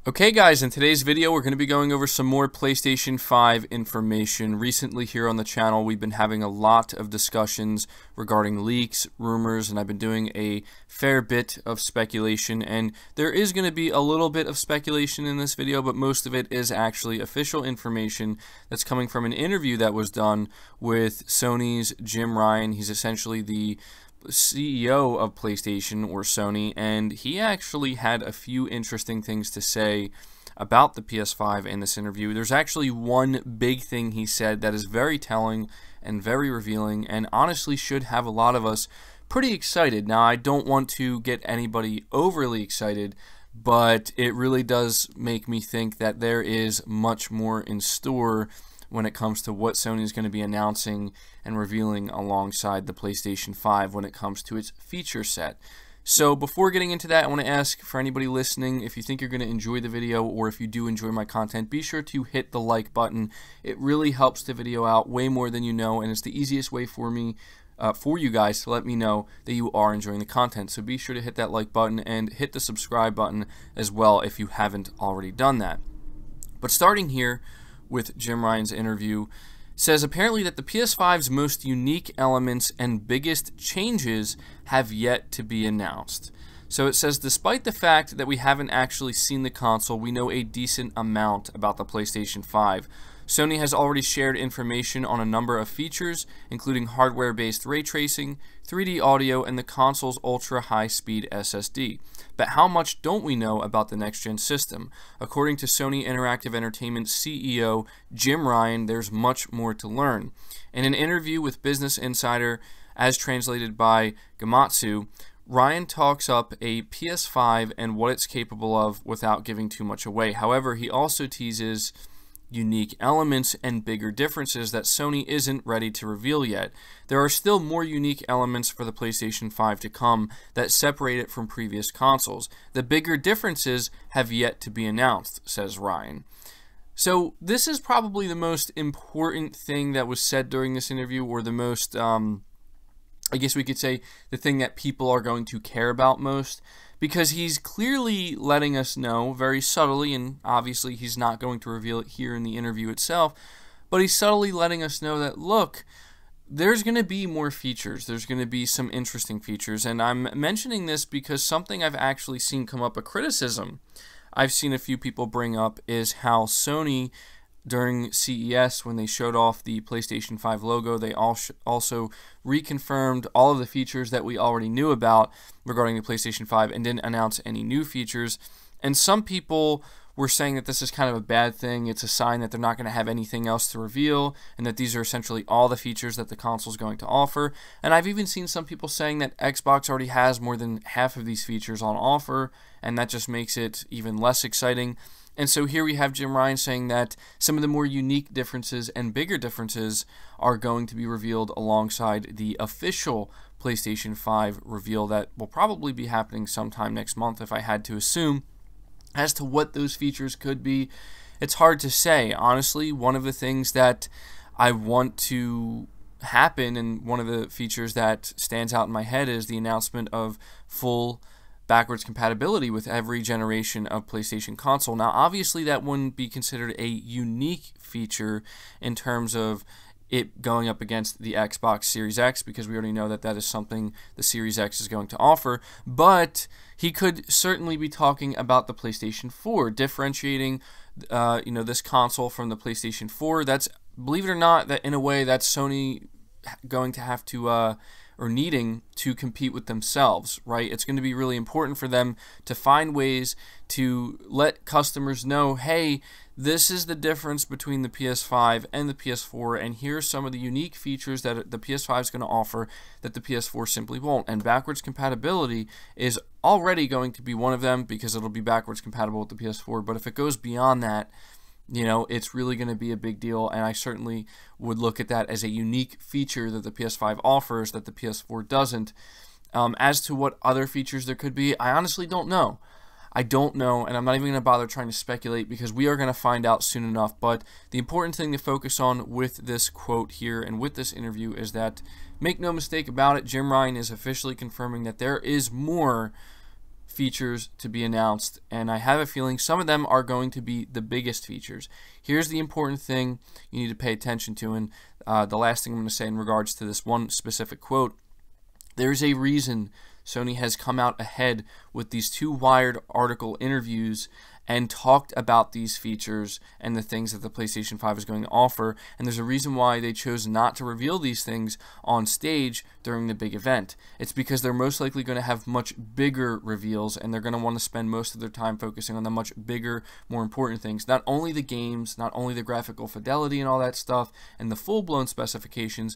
Okay guys, in today's video we're going to be going over some more PlayStation 5 information. Recently here on the channel we've been having a lot of discussions regarding leaks, rumors, and I've been doing a fair bit of speculation, and there is going to be a little bit of speculation in this video, but most of it is actually official information that's coming from an interview that was done with Sony's Jim Ryan. He's essentially the CEO of PlayStation or Sony, and he actually had a few interesting things to say about the PS5 in this interview. There's actually one big thing he said that is very telling and very revealing, and honestly should have a lot of us pretty excited. Now, I don't want to get anybody overly excited, but it really does make me think that there is much more in store when it comes to what Sony is going to be announcing and revealing alongside the PlayStation 5 when it comes to its feature set. So before getting into that, I want to ask for anybody listening, if you think you're going to enjoy the video or if you do enjoy my content, be sure to hit the like button. It really helps the video out way more than you know, and it's the easiest way for me, for you guys to let me know that you are enjoying the content. So be sure to hit that like button and hit the subscribe button as well if you haven't already done that. But starting here with Jim Ryan's interview, says apparently that the PS5's most unique elements and biggest changes have yet to be announced. So it says, despite the fact that we haven't actually seen the console, we know a decent amount about the PlayStation 5. Sony has already shared information on a number of features, including hardware-based ray tracing, 3D audio, and the console's ultra-high-speed SSD. But how much don't we know about the next-gen system? According to Sony Interactive Entertainment CEO Jim Ryan, there's much more to learn. In an interview with Business Insider, as translated by Gamatsu, Ryan talks up a PS5 and what it's capable of without giving too much away. However, he also teases unique elements and bigger differences that Sony isn't ready to reveal yet. There are still more unique elements for the PlayStation 5 to come that separate it from previous consoles. The bigger differences have yet to be announced, says Ryan. So this is probably the most important thing that was said during this interview, or the most, I guess we could say, the thing that people are going to care about most, because he's clearly letting us know very subtly, and obviously he's not going to reveal it here in the interview itself, but he's subtly letting us know that, look, there's going to be more features. There's going to be some interesting features, and I'm mentioning this because something I've actually seen come up, a criticism I've seen a few people bring up, is how Sony, during CES, when they showed off the PlayStation 5 logo, they also reconfirmed all of the features that we already knew about regarding the PlayStation 5 and didn't announce any new features. And some people were saying that this is kind of a bad thing. It's a sign that they're not going to have anything else to reveal, and that these are essentially all the features that the console is going to offer. And I've even seen some people saying that Xbox already has more than half of these features on offer, and that just makes it even less exciting. And so here we have Jim Ryan saying that some of the more unique differences and bigger differences are going to be revealed alongside the official PlayStation 5 reveal that will probably be happening sometime next month, if I had to assume. As to what those features could be, it's hard to say. Honestly, one of the things that I want to happen, and one of the features that stands out in my head, is the announcement of full backwards compatibility with every generation of PlayStation console. Now, obviously, that wouldn't be considered a unique feature in terms of it going up against the Xbox Series X, because we already know that that is something the Series X is going to offer, but he could certainly be talking about the PlayStation 4, differentiating this console from the PlayStation 4. That's, believe it or not, that in a way that's Sony going to have to or needing to compete with themselves, right? It's going to be really important for them to find ways to let customers know, hey, this is the difference between the PS5 and the PS4, and here's some of the unique features that the PS5 is going to offer that the PS4 simply won't. And backwards compatibility is already going to be one of them, because it'll be backwards compatible with the PS4, but if it goes beyond that, it's really going to be a big deal, and I certainly would look at that as a unique feature that the PS5 offers that the PS4 doesn't. As to what other features there could be, I honestly don't know. I don't know, and I'm not even going to bother trying to speculate, because we are going to find out soon enough. But the important thing to focus on with this quote here and with this interview is that, make no mistake about it, Jim Ryan is officially confirming that there is more features to be announced, and I have a feeling some of them are going to be the biggest features. Here's the important thing you need to pay attention to, and the last thing I'm going to say in regards to this one specific quote. There's a reason Sony has come out ahead with these two Wired article interviews and talked about these features and the things that the PlayStation 5 is going to offer, and there's a reason why they chose not to reveal these things on stage during the big event. It's because they're most likely going to have much bigger reveals, and they're going to want to spend most of their time focusing on the much bigger, more important things. Not only the games, not only the graphical fidelity and all that stuff, and the full-blown specifications,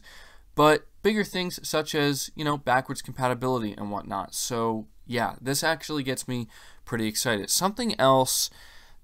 but bigger things such as, backwards compatibility and whatnot. So yeah, this actually gets me pretty excited. Something else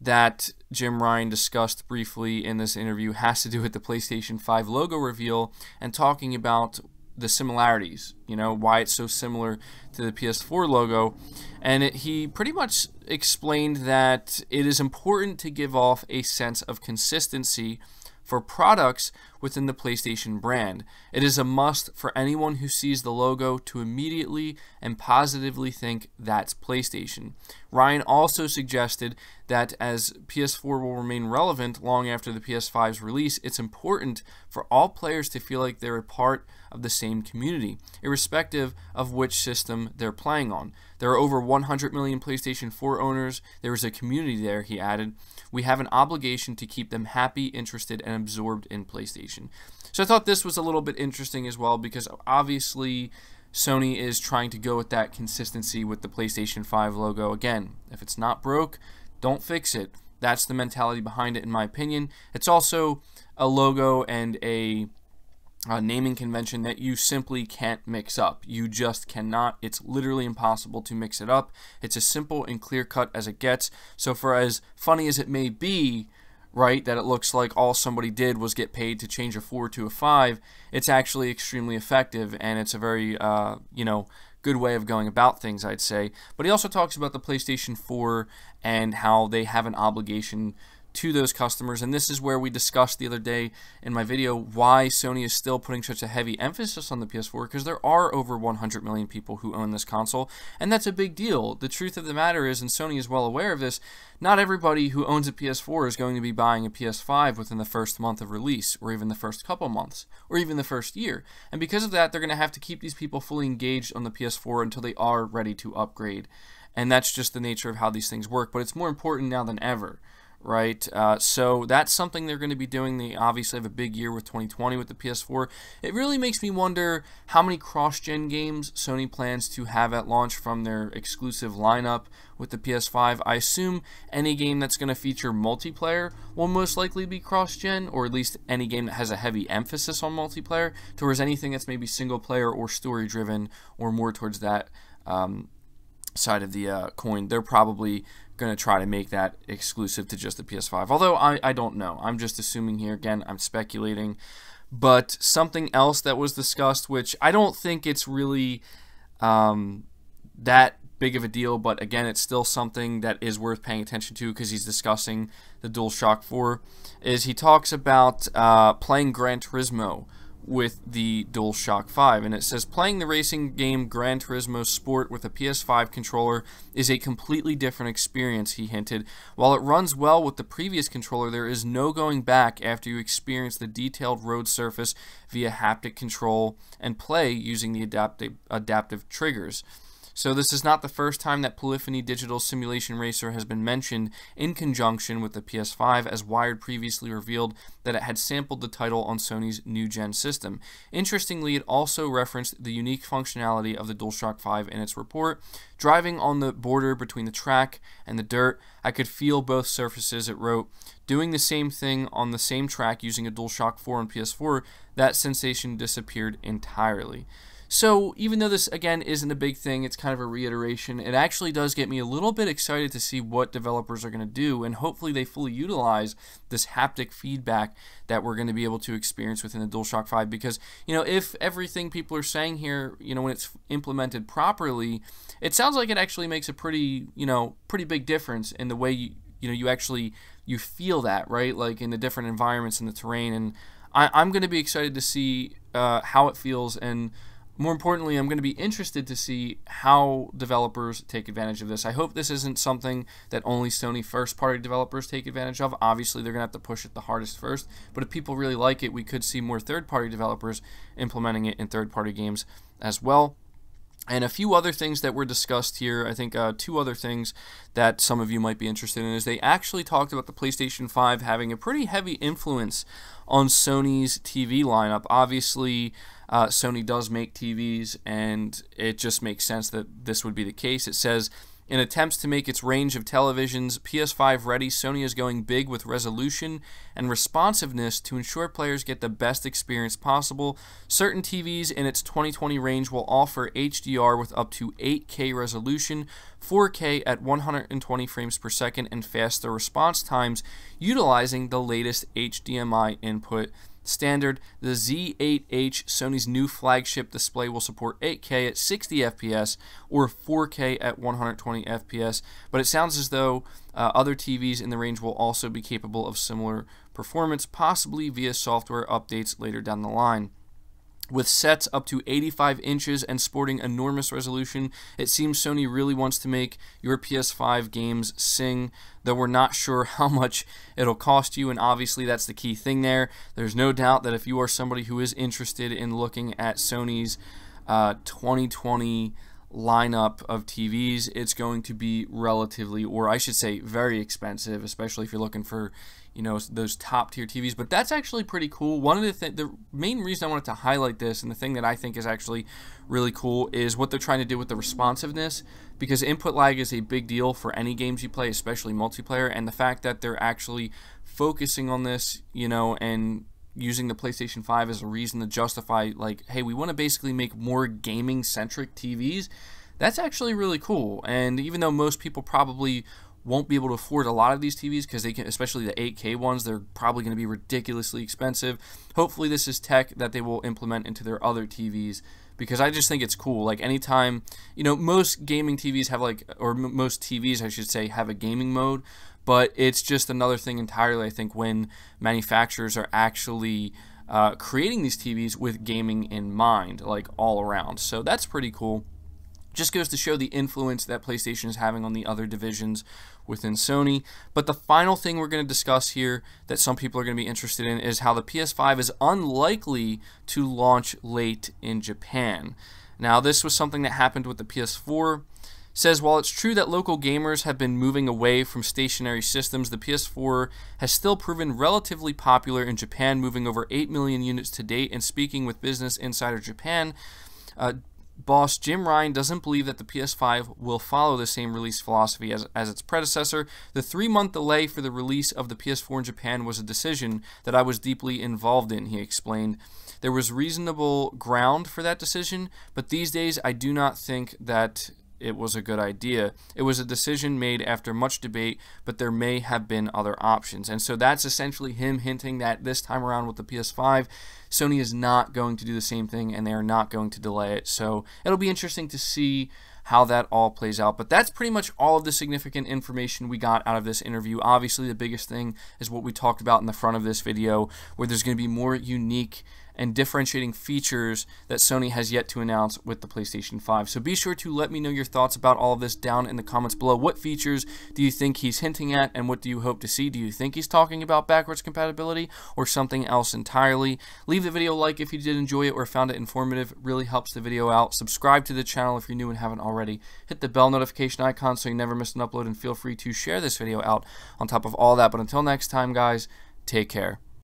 that Jim Ryan discussed briefly in this interview has to do with the PlayStation 5 logo reveal and talking about the similarities, why it's so similar to the PS4 logo. And he pretty much explained that it is important to give off a sense of consistency for products within the PlayStation brand. It is a must for anyone who sees the logo to immediately and positively think that's PlayStation. Ryan also suggested that as PS4 will remain relevant long after the PS5's release, it's important for all players to feel like they're a part of the same community, irrespective of which system they're playing on. There are over 100 million PlayStation 4 owners. There is a community there, he added. We have an obligation to keep them happy, interested, and absorbed in PlayStation. So I thought this was a little bit interesting as well, because obviously Sony is trying to go with that consistency with the PlayStation 5 logo. Again, if it's not broke, don't fix it. That's the mentality behind it, in my opinion. It's also a logo and a naming convention that you simply can't mix up. You just cannot. It's literally impossible to mix it up. It's as simple and clear cut as it gets. So for as funny as it may be, right, that it looks like all somebody did was get paid to change a 4 to a 5, it's actually extremely effective, and it's a very good way of going about things, I'd say. But he also talks about the PlayStation 4 and how they have an obligation to those customers, and this is where we discussed the other day in my video why Sony is still putting such a heavy emphasis on the PS4, because there are over 100 million people who own this console, and that's a big deal. The truth of the matter is, and Sony is well aware of this, not everybody who owns a PS4 is going to be buying a PS5 within the first month of release, or even the first couple months, or even the first year, and because of that, they're going to have to keep these people fully engaged on the PS4 until they are ready to upgrade, and that's just the nature of how these things work. But it's more important now than ever. Right, so that's something they're going to be doing. They obviously have a big year with 2020 with the PS4. It really makes me wonder how many cross-gen games Sony plans to have at launch from their exclusive lineup with the PS5. I assume any game that's going to feature multiplayer will most likely be cross-gen, or at least any game that has a heavy emphasis on multiplayer, towards anything that's maybe single-player or story-driven or more towards that side of the coin. They're probably going to try to make that exclusive to just the PS5. Although I don't know. I'm just assuming here. Again, I'm speculating. But something else that was discussed, which I don't think it's really that big of a deal, but again, it's still something that is worth paying attention to because he's discussing the DualShock 4, is he talks about playing Gran Turismo with the DualShock 5, and it says playing the racing game Gran Turismo Sport with a PS5 controller is a completely different experience, he hinted. While it runs well with the previous controller, there is no going back after you experience the detailed road surface via haptic control and play using the adaptive triggers. So this is not the first time that Polyphony Digital Simulation Racer has been mentioned in conjunction with the PS5, as Wired previously revealed that it had sampled the title on Sony's new-gen system. Interestingly, it also referenced the unique functionality of the DualShock 5 in its report. Driving on the border between the track and the dirt, I could feel both surfaces, it wrote. Doing the same thing on the same track using a DualShock 4 on PS4, that sensation disappeared entirely. So even though this, again, isn't a big thing, it's kind of a reiteration, it actually does get me a little bit excited to see what developers are going to do, and hopefully they fully utilize this haptic feedback that we're going to be able to experience within the DualShock 5, because, if everything people are saying here, when it's implemented properly, it sounds like it actually makes a pretty big difference in the way you feel that, right? Like in the different environments in the terrain, and I'm going to be excited to see how it feels, and More importantly, I'm going to be interested to see how developers take advantage of this. I hope this isn't something that only Sony first-party developers take advantage of. Obviously, they're going to have to push it the hardest first, but if people really like it, we could see more third-party developers implementing it in third-party games as well. And a few other things that were discussed here, I think two other things that some of you might be interested in, is they actually talked about the PlayStation 5 having a pretty heavy influence on Sony's TV lineup. Obviously, Sony does make TVs, and it just makes sense that this would be the case. It says, in attempts to make its range of televisions PS5 ready, Sony is going big with resolution and responsiveness to ensure players get the best experience possible. Certain TVs in its 2020 range will offer HDR with up to 8K resolution, 4K at 120 frames per second, and faster response times utilizing the latest HDMI input standard. The Z8H, Sony's new flagship display, will support 8K at 60 FPS or 4K at 120 FPS, but it sounds as though other TVs in the range will also be capable of similar performance, possibly via software updates later down the line. With sets up to 85 inches and sporting enormous resolution, it seems Sony really wants to make your PS5 games sing, though we're not sure how much it'll cost you, and obviously that's the key thing there. There's no doubt that if you are somebody who is interested in looking at Sony's 2020 lineup of TVs, it's going to be relatively, or I should say very expensive, especially if you're looking for, you know, those top tier TVs. But that's actually pretty cool. One of the main reason I wanted to highlight this, and the thing that I think is actually really cool, is what they're trying to do with the responsiveness, because input lag is a big deal for any games you play, especially multiplayer, and the fact that they're actually focusing on this, you know, and using the PlayStation 5 as a reason to justify, like, hey, we want to basically make more gaming-centric TVs, that's actually really cool. And even though most people probably won't be able to afford a lot of these TVs, because they can, especially the 8K ones, they're probably going to be ridiculously expensive. Hopefully this is tech that they will implement into their other TVs, because I just think it's cool. Like, anytime, you know, most gaming TVs have, like, or most TVs, I should say, have a gaming mode, but it's just another thing entirely, I think, when manufacturers are actually creating these TVs with gaming in mind, like, all around. So that's pretty cool. Just goes to show the influence that PlayStation is having on the other divisions within Sony. But the final thing we're going to discuss here that some people are going to be interested in is how the PS5 is unlikely to launch late in Japan. Now, this was something that happened with the PS4. It says, while it's true that local gamers have been moving away from stationary systems, the PS4 has still proven relatively popular in Japan, moving over 8 million units to date. And speaking with Business Insider Japan, boss Jim Ryan doesn't believe that the PS5 will follow the same release philosophy as its predecessor. The 3-month delay for the release of the PS4 in Japan was a decision that I was deeply involved in, he explained. There was reasonable ground for that decision, but these days I do not think that it was a good idea. It was a decision made after much debate, but there may have been other options. And so that's essentially him hinting that this time around with the PS5, Sony is not going to do the same thing, and they are not going to delay it. So it'll be interesting to see how that all plays out. But that's pretty much all of the significant information we got out of this interview. Obviously, the biggest thing is what we talked about in the front of this video, where there's going to be more unique and differentiating features that Sony has yet to announce with the PlayStation 5. So be sure to let me know your thoughts about all of this down in the comments below. What features do you think he's hinting at, and what do you hope to see? Do you think he's talking about backwards compatibility or something else entirely? Leave the video a like if you did enjoy it or found it informative. It really helps the video out. Subscribe to the channel if you're new and haven't already. Hit the bell notification icon so you never miss an upload, and feel free to share this video out on top of all that. But until next time, guys, take care.